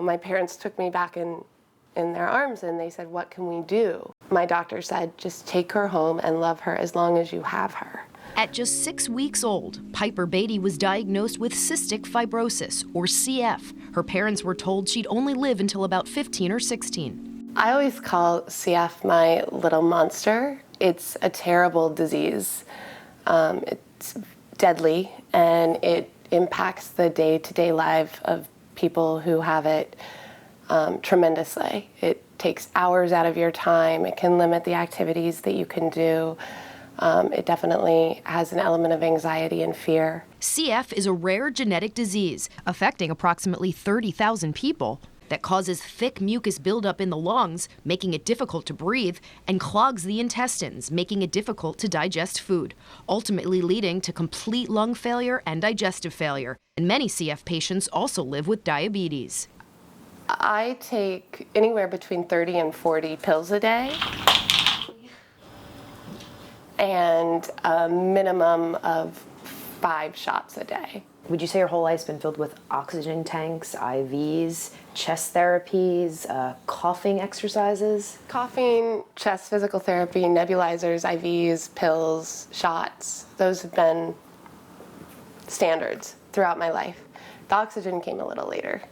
My parents took me back in their arms and they said, what can we do? My doctor said, just take her home and love her as long as you have her. At just 6 weeks old, Piper Beatty was diagnosed with cystic fibrosis, or CF. Her parents were told she'd only live until about 15 or 16. I always call CF my little monster. It's a terrible disease. It's deadly, and it impacts the day-to-day life of people who have it tremendously. It takes hours out of your time. It can limit the activities that you can do. It definitely has an element of anxiety and fear. CF is a rare genetic disease affecting approximately 30,000 people that causes thick mucus buildup in the lungs, making it difficult to breathe, and clogs the intestines, making it difficult to digest food, ultimately leading to complete lung failure and digestive failure. And many CF patients also live with diabetes. I take anywhere between 30 and 40 pills a day, and a minimum of 5 shots a day. Would you say your whole life's been filled with oxygen tanks, IVs, chest therapies, coughing exercises? Coughing, chest physical therapy, nebulizers, IVs, pills, shots, those have been standards throughout my life. The oxygen came a little later.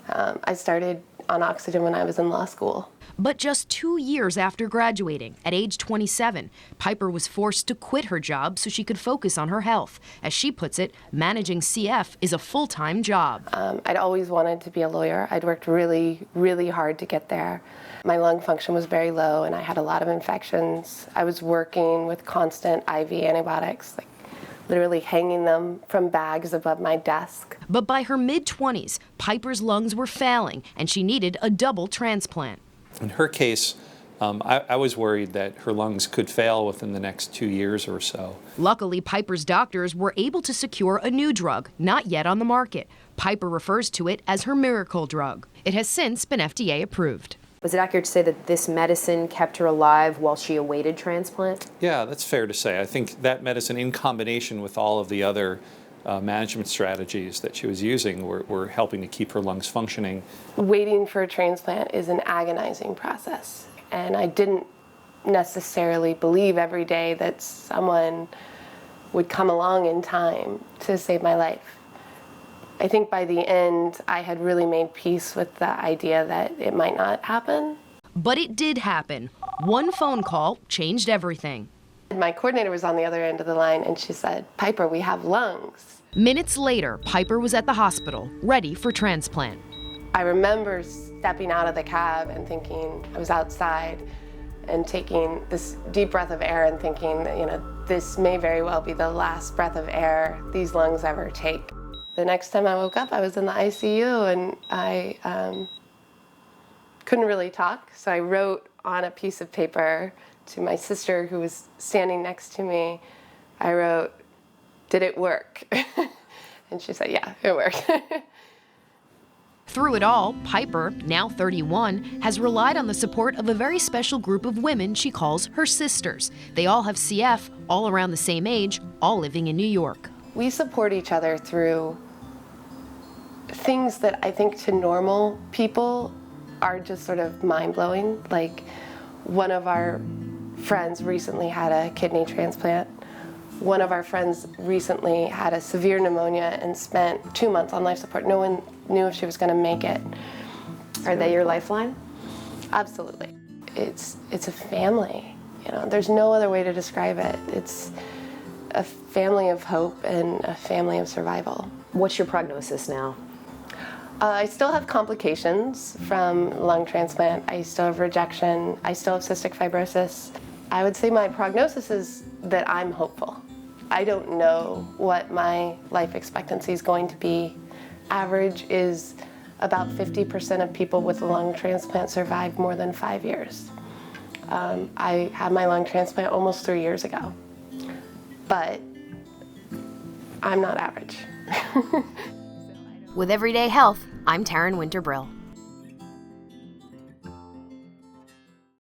I started on oxygen when I was in law school. But just 2 years after graduating, at age 27, Piper was forced to quit her job so she could focus on her health. As she puts it, managing CF is a full-time job. I'd always wanted to be a lawyer. I'd worked really, really hard to get there. My lung function was very low and I had a lot of infections. I was working with constant IV antibiotics, like literally hanging them from bags above my desk. But by her mid-20s, Piper's lungs were failing and she needed a double transplant. In her case, I was worried that her lungs could fail within the next 2 years or so. Luckily, Piper's doctors were able to secure a new drug, not yet on the market. Piper refers to it as her miracle drug. It has since been FDA approved. Was it accurate to say that this medicine kept her alive while she awaited transplant? Yeah, that's fair to say. I think that medicine, in combination with all of the other management strategies that she was using, were helping to keep her lungs functioning. Waiting for a transplant is an agonizing process, and I didn't necessarily believe every day that someone would come along in time to save my life. I think by the end, I had really made peace with the idea that it might not happen. But it did happen. One phone call changed everything. My coordinator was on the other end of the line and she said, "Piper, we have lungs." Minutes later, Piper was at the hospital, ready for transplant. I remember stepping out of the cab and thinking, I was outside and taking this deep breath of air and thinking, this may very well be the last breath of air these lungs ever take. The next time I woke up, I was in the ICU and I couldn't really talk, so I wrote on a piece of paper to my sister who was standing next to me. I wrote, "Did it work?" And she said, "Yeah, it worked." Through it all, Piper, now 31, has relied on the support of a very special group of women she calls her sisters. They all have CF, all around the same age, all living in New York. We support each other through things that I think to normal people are just sort of mind-blowing. Like, one of our friends recently had a kidney transplant. One of our friends recently had a severe pneumonia and spent 2 months on life support. No one knew if she was going to make it. Are they your lifeline? Absolutely. It's a family. There's no other way to describe it. It's a family of hope and a family of survival. What's your prognosis now? I still have complications from lung transplant. I still have rejection. I still have cystic fibrosis. I would say my prognosis is that I'm hopeful. I don't know what my life expectancy is going to be. Average is about 50% of people with a lung transplant survive more than 5 years. I had my lung transplant almost 3 years ago, but I'm not average. With Everyday Health, I'm Taryn Winterbrill.